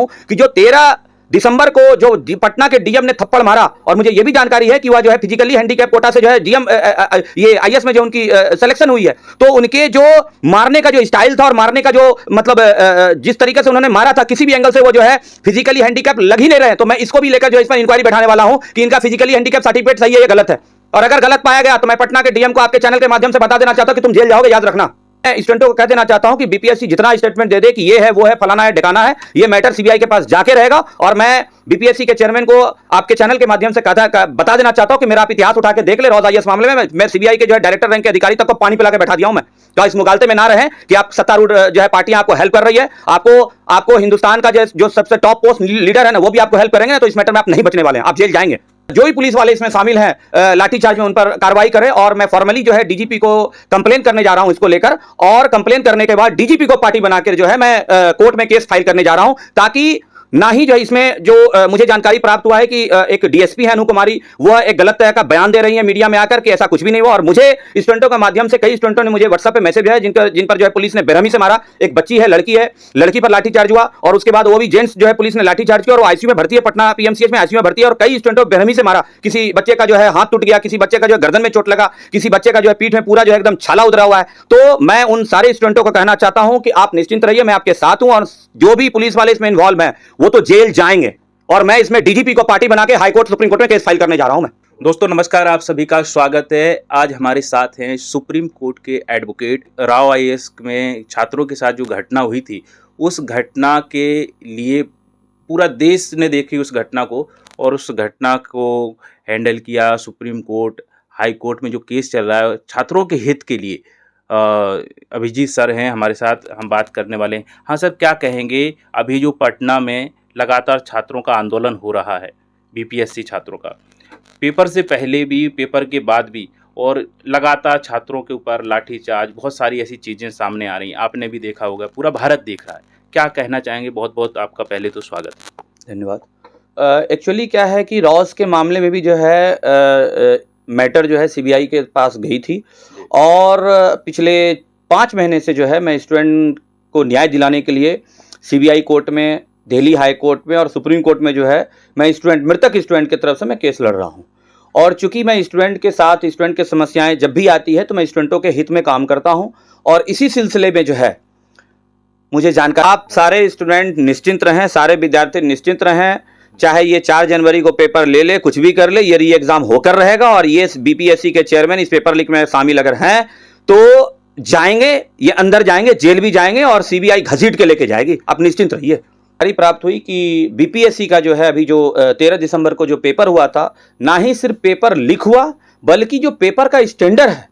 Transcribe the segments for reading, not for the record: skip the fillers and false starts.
कि जो 13 दिसंबर को जो पटना के डीएम ने थप्पड़ मारा, और मुझे यह भी जानकारी है कि वह जो है फिजिकली हैंडीकैप कोटा से जो है डीएम ये आईएएस में जो उनकी सिलेक्शन हुई है, तो उनके जो मारने का जो स्टाइल था और मारने का जो मतलब जिस तरीके से उन्होंने मारा था, किसी भी एंगल से वो जो है फिजिकली हैंडीकैप लग ही नहीं रहे। तो मैं इसको भी लेकर जो इस पर इंक्वायरी बैठाने वाला हूं कि इनका फिजिकली हैंडीकैप सर्टिफिकेट सही है या गलत है, और अगर गलत पाया गया तो मैं पटना के डीएम को आपके चैनल के माध्यम से बता देना चाहता हूं कि तुम जेल जाओगे, याद रखना। स्टूडेंटों को कह देना चाहता हूं कि बीपीएससी जितना स्टेटमेंट दे दे कि ये है वो है फलाना है ठिकाना है, ये मैटर सीबीआई के पास जाके रहेगा। और मैं बीपीएससी के चेयरमैन को आपके चैनल के माध्यम से बता देना चाहता हूं कि मेरा आप इतिहास उठा के देख ले। रोज आईएएस मामले में मैं सीबीआई के जो है डायरेक्टर रैंक के अधिकारी तक को पानी पिला के बैठा दिया हूं मैं। तो इस मुगालते में ना रहे कि आप सत्तारूढ़ जो है पार्टियां आपको हेल्प कर रही है, आपको हिंदुस्तान का जो सबसे टॉप पोस्ट लीडर है ना, वो भी आपको हेल्प करेंगे। तो इस मैटर में आप नहीं बचने वाले हैं, आप जेल जाएंगे। जो भी पुलिस वाले इसमें शामिल हैं लाठीचार्ज में, उन पर कार्रवाई करें। और मैं फॉर्मली जो है डीजीपी को कंप्लेन करने जा रहा हूं इसको लेकर, और कंप्लेन करने के बाद डीजीपी को पार्टी बनाकर जो है मैं कोर्ट में केस फाइल करने जा रहा हूं, ताकि ना ही जो इसमें जो मुझे जानकारी प्राप्त हुआ है कि एक डीएसपी है अनु कुमारी, वह एक गलत तरह का बयान दे रही है मीडिया में आकर कि ऐसा कुछ भी नहीं हुआ। और मुझे स्टूडेंटों के माध्यम से कई स्टूडेंटों ने मुझे व्हाट्सएप पे मैसेज है जिन पर जो है पुलिस ने बेरहमी से मारा। एक बच्ची है, लड़की है, लड़की पर लाठीचार्ज हुआ, और उसके बाद वो भी जेंट्स जो है पुलिस ने लाठीचार्ज किया, और वो आईसीयू में भर्ती है, पटना पीएमसीएच में आईसीयू में भर्ती है। और कई स्टूडेंटों को बेरहमी से मारा। किसी बच्चे का जो है हाथ टूट गया, किसी बच्चे का जो है गर्दन में चोट लगा, किसी बच्चे का जो है पीठ में पूरा जो है एकदम छाला उतरा हुआ है। तो मैं उन सारे स्टूडेंटों को कहना चाहता हूं कि आप निश्चिंत रहिए, मैं आपके साथ हूं, और जो भी पुलिस वाले इसमें इन्वॉल्व हैं वो तो जेल जाएंगे। और मैं इसमें डीजीपी को पार्टी बना के हाई कोर्ट सुप्रीम कोर्ट में केस फाइल करने जा रहा हूं मैं। दोस्तों नमस्कार, आप सभी का स्वागत है। आज हमारे साथ हैं सुप्रीम कोर्ट के एडवोकेट। राव आईएएस में छात्रों के साथ जो घटना हुई थी, उस घटना के लिए पूरा देश ने देखी उस घटना को, और उस घटना को हैंडल किया सुप्रीम कोर्ट, हाई कोर्ट में जो केस चल रहा है छात्रों के हित के लिए। अभिजीत सर हैं हमारे साथ, हम बात करने वाले हैं। हाँ सर, क्या कहेंगे? अभी जो पटना में लगातार छात्रों का आंदोलन हो रहा है, बीपीएससी छात्रों का, पेपर से पहले भी, पेपर के बाद भी, और लगातार छात्रों के ऊपर लाठीचार्ज, बहुत सारी ऐसी चीज़ें सामने आ रही हैं, आपने भी देखा होगा, पूरा भारत देख रहा है। क्या कहना चाहेंगे? बहुत बहुत आपका पहले तो स्वागत। धन्यवाद। एक्चुअली क्या है कि रॉस के मामले में भी जो है मैटर जो है सीबीआई के पास गई थी, और पिछले 5 महीने से जो है मैं स्टूडेंट को न्याय दिलाने के लिए सीबीआई कोर्ट में, दिल्ली हाई कोर्ट में और सुप्रीम कोर्ट में जो है मैं मृतक स्टूडेंट की तरफ से मैं केस लड़ रहा हूं। और चूंकि मैं स्टूडेंट के साथ, स्टूडेंट के समस्याएं जब भी आती है तो मैं स्टूडेंटों के हित में काम करता हूं, और इसी सिलसिले में जो है मुझे जानकारी, आप सारे स्टूडेंट निश्चिंत रहें, सारे विद्यार्थी निश्चिंत रहें। चाहे ये 4 जनवरी को पेपर ले, कुछ भी कर ले, ये री एग्जाम होकर रहेगा। और ये बीपीएससी के चेयरमैन इस पेपर लीक में शामिल अगर हैं तो जाएंगे, ये अंदर जाएंगे, जेल भी जाएंगे, और सीबीआई घसीट के लेके जाएगी। आप निश्चिंत रहिए। जानकारी प्राप्त हुई कि बीपीएससी का जो है अभी जो 13 दिसंबर को जो पेपर हुआ था, ना ही सिर्फ पेपर लीक हुआ, बल्कि जो पेपर का स्टैंडर्ड है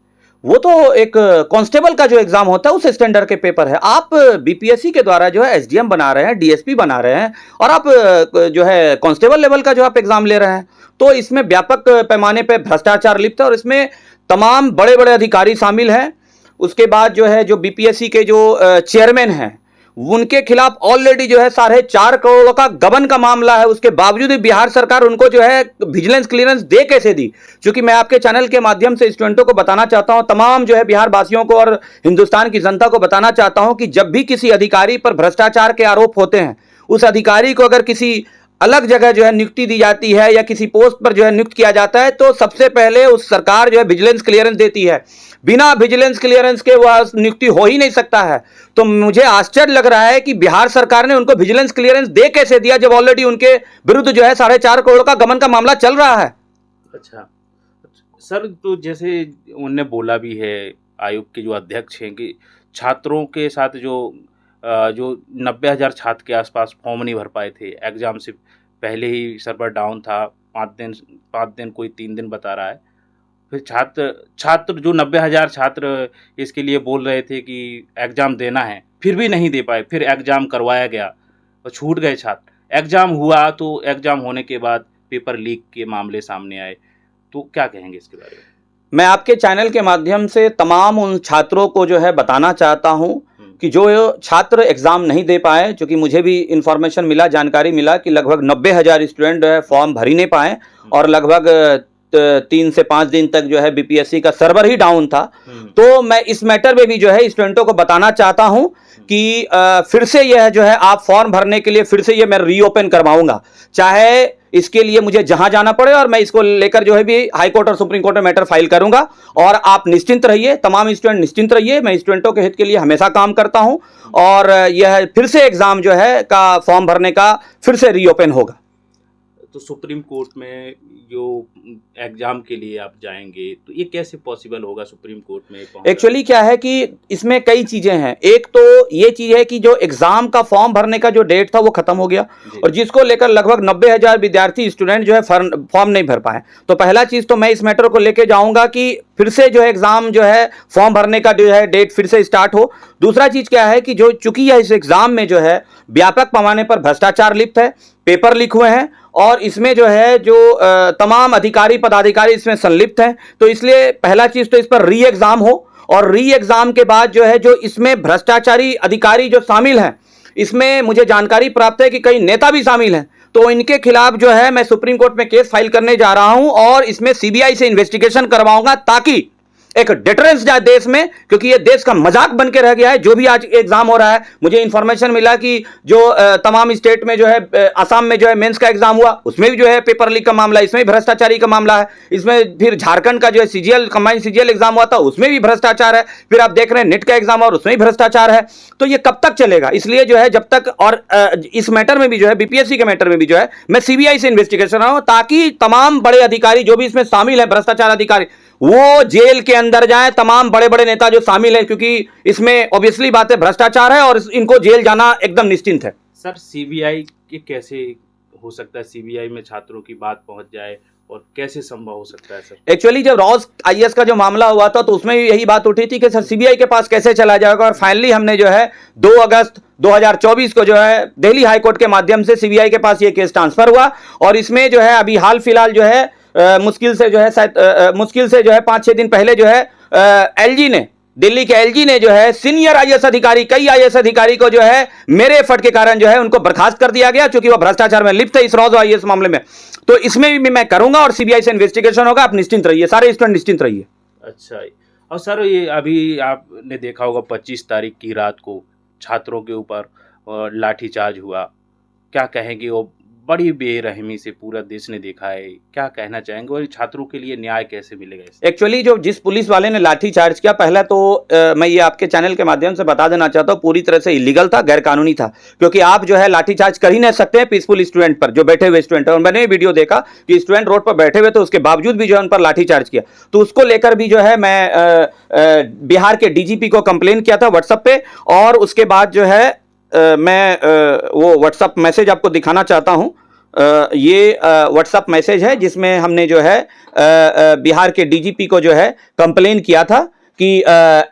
वो तो एक कांस्टेबल का जो एग्जाम होता है उस स्टैंडर्ड के पेपर है। आप बीपीएससी के द्वारा जो है एसडीएम बना रहे हैं, डीएसपी बना रहे हैं, और आप जो है कांस्टेबल लेवल का जो आप एग्जाम ले रहे हैं। तो इसमें व्यापक पैमाने पर भ्रष्टाचार लिप्त है, और इसमें तमाम बड़े बड़े अधिकारी शामिल हैं। उसके बाद जो है जो बीपीएससी के जो चेयरमैन हैं, उनके खिलाफ ऑलरेडी जो है 4.5 करोड़ का गबन का मामला है। उसके बावजूद भी बिहार सरकार उनको जो है विजिलेंस क्लियरेंस दे कैसे दी? क्योंकि मैं आपके चैनल के माध्यम से स्टूडेंटों को बताना चाहता हूं, तमाम जो है बिहार वासियों को और हिंदुस्तान की जनता को बताना चाहता हूं कि जब भी किसी अधिकारी पर भ्रष्टाचार के आरोप होते हैं, उस अधिकारी को अगर किसी अलग जगह जो है नियुक्ति दी जाती है या किसी पोस्ट पर जो है नियुक्त किया जाता है, तो सबसे पहले उस सरकार जो है विजिलेंस क्लियरेंस देती है। बिना विजिलेंस क्लियरेंस के वह नियुक्ति हो ही नहीं सकता है। तो मुझे आश्चर्य लग रहा है कि बिहार सरकार ने उनको विजिलेंस क्लियरेंस दे कैसे दिया, जब ऑलरेडी उनके विरुद्ध जो है 4.5 करोड़ का गबन का मामला चल रहा है। अच्छा सर, तो जैसे उनने बोला भी है, आयोग के जो अध्यक्ष हैं, कि छात्रों के साथ जो 90,000 छात्र के आसपास फॉर्म नहीं भर पाए थे, एग्जाम से पहले ही सर्वर डाउन था, 5 दिन कोई 3 दिन बता रहा है। फिर छात्र जो 90,000 छात्र इसके लिए बोल रहे थे कि एग्ज़ाम देना है, फिर भी नहीं दे पाए। फिर एग्ज़ाम करवाया गया और छूट गए छात्र। एग्ज़ाम हुआ तो एग्ज़ाम होने के बाद पेपर लीक के मामले सामने आए। तो क्या कहेंगे इसके बारे में? मैं आपके चैनल के माध्यम से तमाम उन छात्रों को जो है बताना चाहता हूं कि जो छात्र एग्ज़ाम नहीं दे पाए, क्योंकि मुझे भी इंफॉर्मेशन मिला, जानकारी मिला कि लगभग 90,000 स्टूडेंट जो है फॉर्म भर ही नहीं पाए, और लगभग 3 से 5 दिन तक जो है बीपीएससी का सर्वर ही डाउन था। तो मैं इस मैटर में भी जो है स्टूडेंटों को बताना चाहता हूं कि फिर से यह जो है आप फॉर्म भरने के लिए फिर से ये मैं रीओपन करवाऊंगा, चाहे इसके लिए मुझे जहां जाना पड़े, और मैं इसको लेकर जो है भी हाई कोर्ट और सुप्रीम कोर्ट में मैटर फाइल करूंगा। और आप निश्चिंत रहिए, तमाम स्टूडेंट निश्चिंत रहिए, मैं स्टूडेंटों के हित के लिए हमेशा काम करता हूं, और यह फिर से एग्जाम जो है का फॉर्म भरने का फिर से रीओपन होगा। तो सुप्रीम कोर्ट में जो एग्जाम के लिए आप जाएंगे तो ये कैसे पॉसिबल होगा सुप्रीम कोर्ट में पहुंचना? एक्चुअली क्या है कि इसमें कई चीजें हैं। एक तो ये चीज है कि जो एग्जाम का फॉर्म भरने का जो डेट था वो खत्म हो गया, और जिसको लेकर लगभग 90,000 विद्यार्थी स्टूडेंट जो है फॉर्म नहीं भर पाए। तो पहला चीज तो मैं इस मैटर को लेकर जाऊंगा कि फिर से जो है एग्जाम जो है फॉर्म भरने का जो है डेट फिर से स्टार्ट हो। दूसरा चीज क्या है कि जो चूंकि यह इस एग्जाम में जो है व्यापक पैमाने पर भ्रष्टाचार लिप्त है, पेपर लीक हुए हैं, और इसमें जो है जो तमाम अधिकारी पदाधिकारी इसमें संलिप्त हैं, तो इसलिए पहला चीज तो इस पर री एग्जाम हो, और री एग्जाम के बाद जो है जो इसमें भ्रष्टाचारी अधिकारी जो शामिल हैं, इसमें मुझे जानकारी प्राप्त है कि कई नेता भी शामिल हैं, तो इनके खिलाफ जो है मैं सुप्रीम कोर्ट में केस फाइल करने जा रहा हूं, और इसमें सीबीआई से इन्वेस्टिगेशन करवाऊंगा, ताकि एक डिटरेंस जाए देश में, क्योंकि ये देश का मजाक बन के रह गया है। जो भी आज एग्जाम हो रहा है, मुझे इंफॉर्मेशन मिला कि जो तमाम स्टेट में जो है असम में जो है मेंस का एग्जाम हुआ, उसमें भी जो है पेपर लीक का मामला, इसमें भी भ्रष्टाचारी का मामला है। इसमें फिर झारखंड का जो है सीजीएल कंबाइंड सीजीएल एग्जाम हुआ था, उसमें भी भ्रष्टाचार है। फिर आप देख रहे हैं नेट का एग्जाम और उसमें भी भ्रष्टाचार है। तो ये कब तक चलेगा? इसलिए जो है जब तक, और इस मैटर में भी जो है बीपीएससी के मैटर में भी जो है मैं सीबीआई से इन्वेस्टिगेशन रहा हूं, ताकि तमाम बड़े अधिकारी जो भी इसमें शामिल है भ्रष्टाचार अधिकारी, वो जेल के अंदर जाए, तमाम बड़े बड़े नेता जो शामिल हैं, क्योंकि इसमें ऑब्वियसली बात है भ्रष्टाचार है, और इनको जेल जाना एकदम निश्चिंत है। सर सीबीआई के कैसे हो सकता है, सीबीआई में छात्रों की बात पहुंच जाए, और कैसे संभव हो सकता है सर? एक्चुअली जब रॉस आईएएस का जो मामला हुआ था, तो उसमें भी यही बात उठी थी कि सर सीबीआई के पास कैसे चला जाएगा, और फाइनली हमने जो है 2 अगस्त 2024 को जो है दिल्ली हाई कोर्ट के माध्यम से सीबीआई के पास ये केस ट्रांसफर हुआ, और इसमें जो है अभी हाल फिलहाल जो है मुश्किल से जो है 5-6 दिन पहले जो है एलजी ने, दिल्ली के एलजी ने जो है सीनियर आईएएस अधिकारी, कई आईएएस अधिकारी को जो है मेरे एफर्ट के कारण जो है उनको बर्खास्त कर दिया गया, क्योंकि वो भ्रष्टाचार में लिप्त है इस रॉस आईएएस मामले में। तो इसमें भी मैं करूंगा, और सीबीआई से इन्वेस्टिगेशन होगा। आप निश्चिंत रहिए, सारे स्टूडेंट निश्चिंत रहिए। अच्छा, और सर ये अभी आपने देखा होगा 25 तारीख की रात को छात्रों के ऊपर लाठीचार्ज हुआ, क्या कहेंगे? वो बड़ी बेरहमी से पूरा देश ने देखा है, क्या कहना चाहेंगे, और छात्रों के लिए न्याय कैसे मिलेगा? एक्चुअली जो जिस पुलिस वाले ने लाठी चार्ज किया, पहला तो मैं ये आपके चैनल के माध्यम से बता देना चाहता हूँ, पूरी तरह से इलीगल था, गैर कानूनी था, क्योंकि आप जो है लाठी चार्ज कर ही नहीं सकते हैं पीसफुल स्टूडेंट पर, जो बैठे हुए स्टूडेंट है। और मैंने वीडियो देखा कि स्टूडेंट रोड पर बैठे हुए, तो उसके बावजूद भी जो है उन पर लाठी चार्ज किया। तो उसको लेकर भी जो है मैं बिहार के डीजीपी को कंप्लेन किया था व्हाट्सएप पे, और उसके बाद जो है मैं वो व्हाट्सएप मैसेज आपको दिखाना चाहता हूँ। ये व्हाट्सएप मैसेज है जिसमें हमने जो है बिहार के डीजीपी को जो है कंप्लेन किया था कि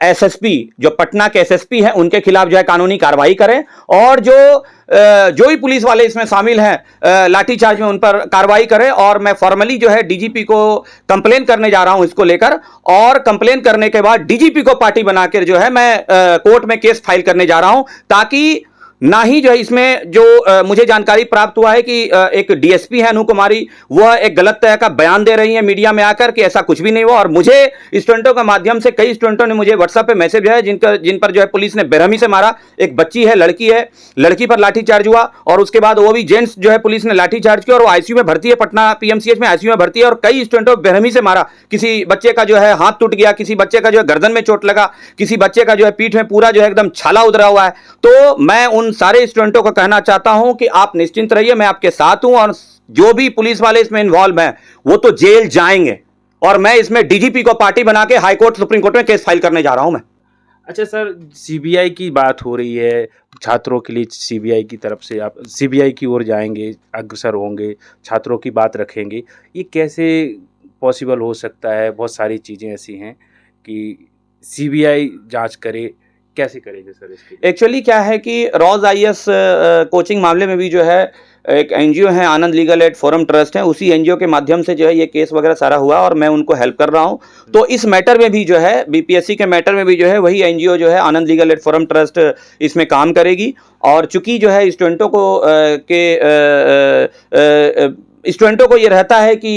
एसएसपी, जो पटना के एसएसपी हैं, उनके खिलाफ जो है कानूनी कार्रवाई करें, और जो ही पुलिस वाले इसमें शामिल हैं लाठीचार्ज में, उन पर कार्रवाई करें। और मैं फॉर्मली जो है डीजीपी को कंप्लेन करने जा रहा हूं इसको लेकर, और कंप्लेन करने के बाद डीजीपी को पार्टी बनाकर जो है मैं कोर्ट में केस फाइल करने जा रहा हूं, ताकि ना ही जो है इसमें जो मुझे जानकारी प्राप्त हुआ है कि एक डीएसपी है अनु कुमारी, वह एक गलत तरह का बयान दे रही है मीडिया में आकर कि ऐसा कुछ भी नहीं हुआ। और मुझे स्टूडेंटों के माध्यम से कई स्टूडेंटों ने मुझे व्हाट्सएप पे मैसेज है जिन पर जो है पुलिस ने बेरहमी से मारा। एक बच्ची है, लड़की है, लड़की पर लाठीचार्ज हुआ, और उसके बाद वो भी जेंट्स जो है पुलिस ने लाठीचार्ज किया, और वो आईसीयू में भर्ती है, पटना पीएमसीएच में आईसीयू में भर्ती है, और कई स्टूडेंटों को बेरहमी से मारा। किसी बच्चे का जो है हाथ टूट गया, किसी बच्चे का जो है गर्दन में चोट लगा, किसी बच्चे का जो है पीठ में पूरा जो है एकदम छाला उतरा हुआ है। तो मैं उन सारे स्टूडेंटों को कहना चाहता हूं कि आप निश्चिंत रहिए, मैं आपके साथ हूं, और जो भी पुलिस वाले इसमें इन्वॉल्व हैं वो तो जेल जाएंगे, और मैं इसमें डीजीपी को पार्टी बना के हाई कोर्ट सुप्रीम कोर्ट में केस फाइल करने जा रहा हूं मैं। अच्छा सर, सीबीआई की बात हो रही है, छात्रों के लिए सीबीआई की तरफ से आप सीबीआई की ओर जाएंगे, अग्रसर होंगे, छात्रों की बात रखेंगे, ये कैसे पॉसिबल हो सकता है? बहुत सारी चीज़ें ऐसी हैं कि सीबीआई जांच करे, कैसे करेंगे सर इसके? एक्चुअली क्या है कि रॉज आईएएस कोचिंग मामले में भी जो है एक एनजीओ है, आनंद लीगल एड फोरम ट्रस्ट है, उसी एनजीओ के माध्यम से जो है ये केस वगैरह सारा हुआ, और मैं उनको हेल्प कर रहा हूं। तो इस मैटर में भी जो है बीपीएससी के मैटर में भी जो है वही एनजीओ जो है आनंद लीगल एड फोरम ट्रस्ट इसमें काम करेगी। और चूंकि जो है स्टूडेंटों को स्टूडेंटों को ये रहता है कि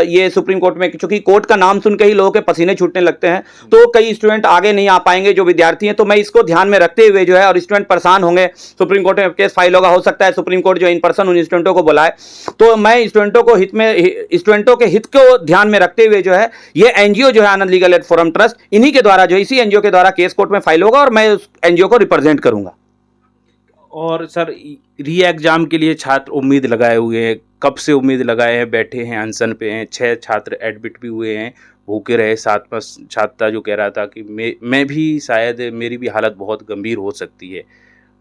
ये सुप्रीम कोर्ट में, क्योंकि कोर्ट का नाम सुन के ही लोगों के पसीने छूटने लगते हैं, तो कई स्टूडेंट आगे नहीं आ पाएंगे जो विद्यार्थी हैं। तो मैं इसको ध्यान में रखते हुए जो है, और स्टूडेंट परेशान होंगे, सुप्रीम कोर्ट में केस फाइल होगा, हो सकता है सुप्रीम कोर्ट जो इन पर्सन उन स्टूडेंटों को बुलाए, तो मैं स्टूडेंटों के हित को ध्यान में रखते हुए जो है ये एनजीओ जो है आनंद लीगल एड फोरम ट्रस्ट, इन्हीं के द्वारा जो इसी एनजीओ के द्वारा केस कोर्ट में फाइल होगा और मैं उस एनजीओ को रिप्रेजेंट करूंगा। और सर, री एग्जाम के लिए छात्र उम्मीद लगाए हुए हैं, कब से उम्मीद लगाए हैं, बैठे हैं, अनशन पे हैं, 6 छात्र एडमिट भी हुए हैं, भूखे रहे। 7वां छात्र जो कह रहा था कि मैं भी शायद मेरी भी हालत बहुत गंभीर हो सकती है,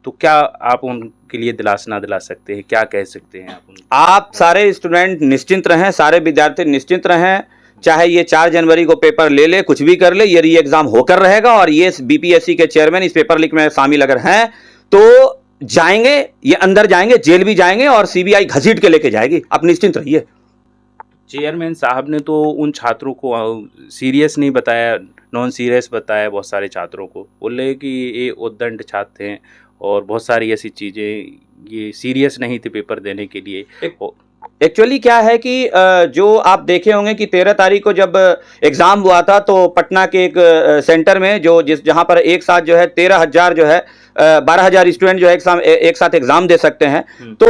तो क्या आप उनके लिए दिलासा दिला सकते हैं, क्या कह सकते हैं आप उनको? आप सारे स्टूडेंट निश्चिंत रहें, सारे विद्यार्थी निश्चिंत रहें, चाहे ये 4 जनवरी को पेपर ले कुछ भी कर ले, ये री एग्जाम होकर रहेगा। और ये बीपीएससी के चेयरमैन इस पेपर लीक में शामिल अगर हैं तो जाएंगे, ये अंदर जाएंगे, जेल भी जाएंगे और सीबीआई घसीट के लेके जाएगी, आप निश्चिंत रहिए। चेयरमैन साहब ने तो उन छात्रों को सीरियस नहीं बताया, नॉन सीरियस बताया, बहुत सारे छात्रों को बोले कि ये उद्दंड छात्र हैं और बहुत सारी ऐसी चीज़ें, ये सीरियस नहीं थे पेपर देने के लिए। एक्चुअली क्या है कि जो आप देखे होंगे कि 13 तारीख को जब एग्ज़ाम हुआ था तो पटना के एक सेंटर में जहाँ पर एक साथ जो है 13,000 जो है 12,000 स्टूडेंट जो है एक साथ एग्जाम दे सकते हैं, तो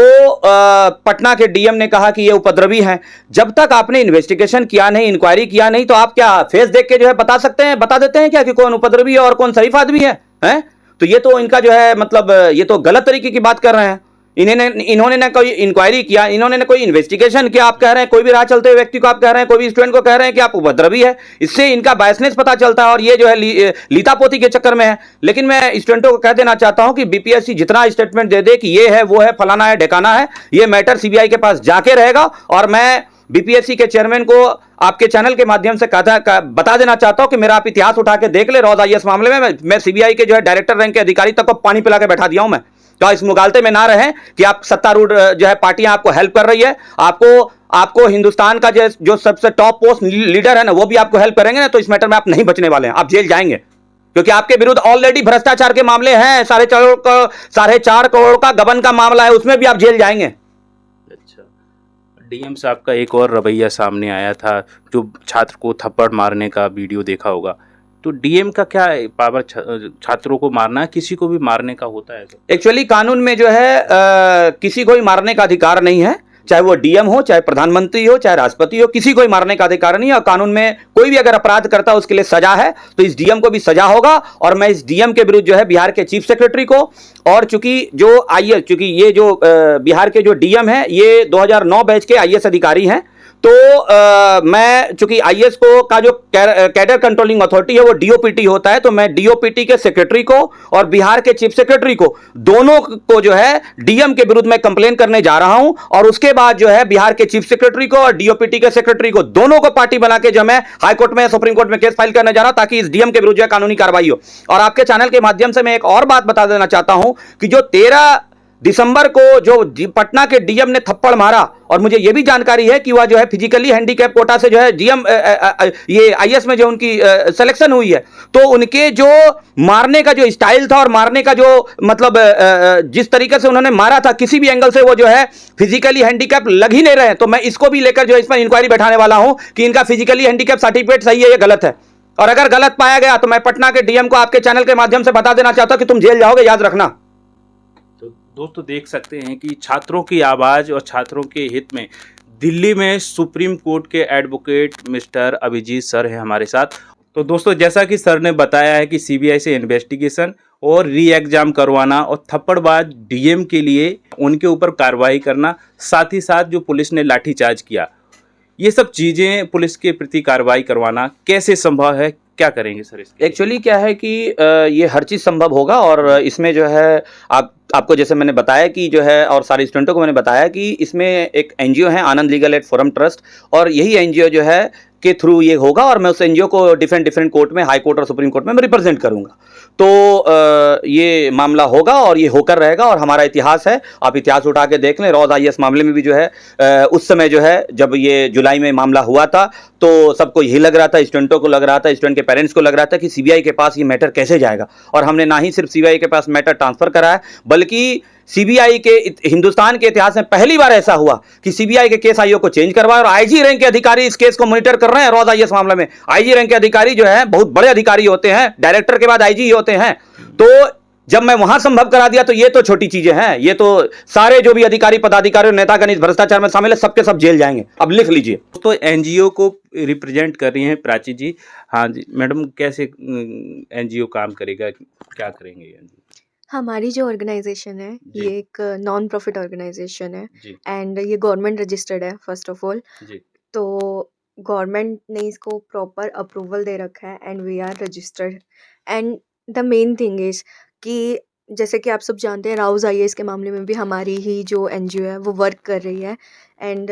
पटना के डीएम ने कहा कि ये उपद्रवी हैं। जब तक आपने इन्वेस्टिगेशन किया नहीं, इंक्वायरी किया नहीं, तो आप क्या फेस देख के जो है बता देते हैं क्या कि कौन उपद्रवी है और कौन शरीफ आदमी है? तो ये तो इनका जो है मतलब ये तो गलत तरीके की बात कर रहे हैं। इन्होंने ना कोई इंक्वायरी किया, इन्होंने ना कोई इन्वेस्टिगेशन किया। आप कह रहे हैं कोई भी राह चलते हुए व्यक्ति को आप कह रहे हैं, कोई भी स्टूडेंट को कह रहे हैं कि आप उपद्रवी है। इससे इनका बायसनेस पता चलता है और ये जो है लीतापोती के चक्कर में है। लेकिन मैं स्टूडेंटों को कह देना चाहता हूं कि बीपीएससी जितना स्टेटमेंट दे दे कि ये है वो है, फलाना है, ढेकाना है, ये मैटर सीबीआई के पास जाके रहेगा। और मैं बीपीएससी के चेयरमैन को आपके चैनल के माध्यम से बता देना चाहता हूं कि मेरा आप इतिहास उठा के देख ले, रॉज आईएएस मामले में मैं सीबीआई के जो है डायरेक्टर रैंक के अधिकारी तक को पानी पिला के बैठा दिया हूं मैं। क्या इस मुगालते में ना रहे कि आप सत्तारूढ़ जो है पार्टियां आपको हेल्प कर रही है, आपको हिंदुस्तान का जो सबसे टॉप पोस्ट लीडर है ना, वो भी आपको हेल्प करेंगे ना, तो इस मैटर में आप नहीं बचने वाले हैं, आप जेल जाएंगे। क्योंकि आपके विरुद्ध ऑलरेडी भ्रष्टाचार के मामले हैं, 4.5 करोड़ का गबन का मामला है, उसमें भी आप जेल जाएंगे। अच्छा, डीएम साहब का एक और रवैया सामने आया था, जो छात्र को थप्पड़ मारने का वीडियो देखा होगा, तो डीएम का क्या पावर छात्रों को मारना, किसी को भी मारने का होता है? एक्चुअली कानून में जो है किसी को भी मारने का अधिकार नहीं है, चाहे वो डीएम हो, चाहे प्रधानमंत्री हो, चाहे राष्ट्रपति हो, किसी को भी मारने का अधिकार नहीं है। और कानून में कोई भी अगर अपराध करता है उसके लिए सजा है, तो इस डीएम को भी सजा होगा। और मैं इस डीएम के विरुद्ध जो है बिहार के चीफ सेक्रेटरी को, और चूंकि ये जो बिहार के जो डीएम है ये 2009 बैच के आईएएस अधिकारी हैं, तो मैं चूंकि आईएएस को का जो कैडर कंट्रोलिंग अथॉरिटी है वो डीओपीटी होता है, तो मैं डीओपीटी के सेक्रेटरी को और बिहार के चीफ सेक्रेटरी को, दोनों को जो है डीएम के विरुद्ध मैं कंप्लेन करने जा रहा हूं। और उसके बाद जो है बिहार के चीफ सेक्रेटरी को और डीओपीटी के सेक्रेटरी को, दोनों को पार्टी बना के जो मैं हाईकोर्ट में, सुप्रीम कोर्ट में केस फाइल करने जा रहा हूं, ताकि इस डीएम के विरुद्ध जो है कानूनी कार्रवाई हो। और आपके चैनल के माध्यम से मैं एक और बात बता देना चाहता हूं कि जो 13 दिसंबर को जो पटना के डीएम ने थप्पड़ मारा, और मुझे यह भी जानकारी है कि वह जो है फिजिकली हैंडीकैप कोटा से जो है डीएम ये आईएएस में जो उनकी सिलेक्शन हुई है, तो उनके जो मारने का जो स्टाइल था और मारने का जो मतलब जिस तरीके से उन्होंने मारा था, किसी भी एंगल से वो जो है फिजिकली हैंडीकैप लग ही नहीं रहे। तो मैं इसको भी लेकर जो है इस पर इंक्वायरी बैठाने वाला हूं कि इनका फिजिकली हैंडीकैप सर्टिफिकेट सही है या गलत है। और अगर गलत पाया गया तो मैं पटना के डीएम को आपके चैनल के माध्यम से बता देना चाहता हूं कि तुम जेल जाओगे, याद रखना। दोस्तों देख सकते हैं कि छात्रों की आवाज़ और छात्रों के हित में दिल्ली में सुप्रीम कोर्ट के एडवोकेट मिस्टर अभिजीत सर हैं हमारे साथ। तो दोस्तों जैसा कि सर ने बताया है कि सीबीआई से इन्वेस्टिगेशन और री एग्जाम करवाना और थप्पड़बाज डीएम के लिए उनके ऊपर कार्रवाई करना, साथ ही साथ जो पुलिस ने लाठीचार्ज किया, ये सब चीज़ें पुलिस के प्रति कार्रवाई करवाना कैसे संभव है, क्या करेंगे सर इसके? एक्चुअली क्या है कि ये हर चीज़ संभव होगा। और इसमें जो है आपको जैसे मैंने बताया कि जो है, और सारे स्टूडेंटों को मैंने बताया कि इसमें एक एनजीओ है आनंद लीगल एड फोरम ट्रस्ट, और यही एनजीओ जो है के थ्रू ये होगा। और मैं उस एनजीओ को डिफरेंट कोर्ट में, हाई कोर्ट और सुप्रीम कोर्ट में मैं रिप्रेजेंट करूंगा। तो ये मामला होगा और ये होकर रहेगा। और हमारा इतिहास है, आप इतिहास उठा के देख लें, रॉज आईएएस मामले में भी जो है उस समय जो है जब ये जुलाई में मामला हुआ था, तो सबको यही लग रहा था, स्टूडेंटों को लग रहा था, स्टूडेंट के पेरेंट्स को लग रहा था कि सीबीआई के पास ये मैटर कैसे जाएगा। और हमने ना ही सिर्फ सीबीआई के पास मैटर ट्रांसफर करा है, बल्कि सीबीआई के हिंदुस्तान के इतिहास में पहली बार ऐसा हुआ कि सीबीआई के केस आईओ को चेंज करवाया और आईजी रैंक के अधिकारी इस केस को मॉनिटर कर रहे हैं। रॉज आईएएस मामले में आईजी रैंक के अधिकारी जो है बहुत बड़े अधिकारी होते हैं, डायरेक्टर के बाद आईजी ही होते हैं। तो जब मैं वहां संभव करा दिया तो ये तो छोटी चीजें हैं, ये तो सारे जो भी अधिकारी पदाधिकारी और नेतागण इस भ्रष्टाचार में शामिल है सबके सब जेल जाएंगे। अब लिख लीजिए। तो एनजीओ को रिप्रेजेंट कर रही हैं प्राची जी। हाँ जी मैडम, कैसे एनजीओ काम करेगा, क्या करेंगे एनजीओ? हमारी जो ऑर्गेनाइजेशन है जी। ये एक नॉन प्रॉफिट ऑर्गेनाइजेशन है जी एंड ये गवर्नमेंट रजिस्टर्ड है फर्स्ट ऑफ ऑल। जी तो गवर्नमेंट ने इसको प्रॉपर अप्रूवल दे रखा है and we are registered. And the main thing is कि जैसे कि आप सब जानते हैं राउज़ आईएएस के मामले में भी हमारी ही जो एनजीओ है वो वर्क कर रही है। एंड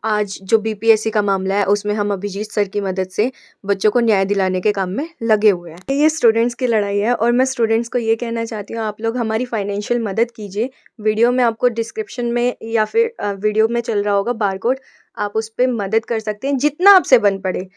आज जो बीपीएससी का मामला है उसमें हम अभिजीत सर की मदद से बच्चों को न्याय दिलाने के काम में लगे हुए हैं। ये स्टूडेंट्स की लड़ाई है और मैं स्टूडेंट्स को ये कहना चाहती हूँ आप लोग हमारी फाइनेंशियल मदद कीजिए। वीडियो में आपको डिस्क्रिप्शन में या फिर वीडियो में चल रहा होगा बारकोड, आप उस पर मदद कर सकते हैं जितना आपसे बन पड़े।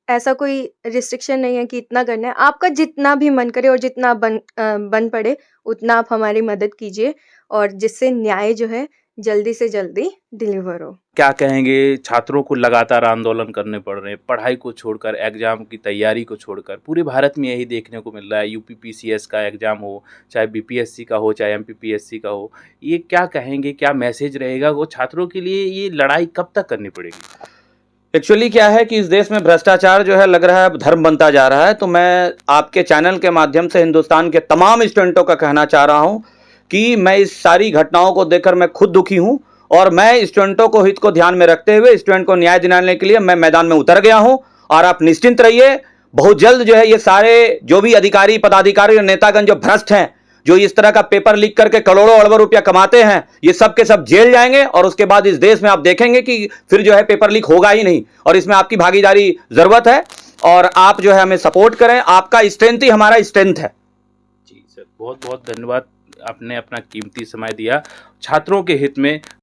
ऐसा कोई रिस्ट्रिक्शन नहीं है कि इतना करना है, आपका जितना भी मन करे और जितना बन पड़े उतना आप हमारी मदद कीजिए और जिससे न्याय जो है जल्दी से जल्दी डिलीवर हो। क्या कहेंगे, छात्रों को लगातार आंदोलन करने पड़ रहे हैं, पढ़ाई को छोड़कर, एग्जाम की तैयारी को छोड़कर। पूरे भारत में यही देखने को मिल रहा है, यूपीपीसीएस का एग्जाम हो, चाहे बीपीएससी का हो, चाहे एमपीपीएससी का हो। ये क्या कहेंगे, क्या मैसेज रहेगा वो छात्रों के लिए, ये लड़ाई कब तक करनी पड़ेगी? एक्चुअली क्या है कि इस देश में भ्रष्टाचार जो है लग रहा है धर्म बनता जा रहा है। तो मैं आपके चैनल के माध्यम से हिंदुस्तान के तमाम स्टूडेंटों का कहना चाह रहा हूं कि मैं इस सारी घटनाओं को देखकर मैं खुद दुखी हूं और मैं स्टूडेंटों को हित को ध्यान में रखते हुए स्टूडेंट को न्याय दिलाने के लिए मैं मैदान में उतर गया हूं। और आप निश्चिंत रहिए, बहुत जल्द जो है ये सारे जो भी अधिकारी पदाधिकारी और नेतागण जो भ्रष्ट हैं, जो इस तरह का पेपर लीक करके करोड़ों अरबों रुपया कमाते हैं, ये सब के सब जेल जाएंगे। और उसके बाद इस देश में आप देखेंगे कि फिर जो है पेपर लीक होगा ही नहीं। और इसमें आपकी भागीदारी जरूरत है और आप जो है हमें सपोर्ट करें। आपका स्ट्रेंथ ही हमारा स्ट्रेंथ है। जी सर, बहुत बहुत धन्यवाद, आपने अपना कीमती समय दिया छात्रों के हित में।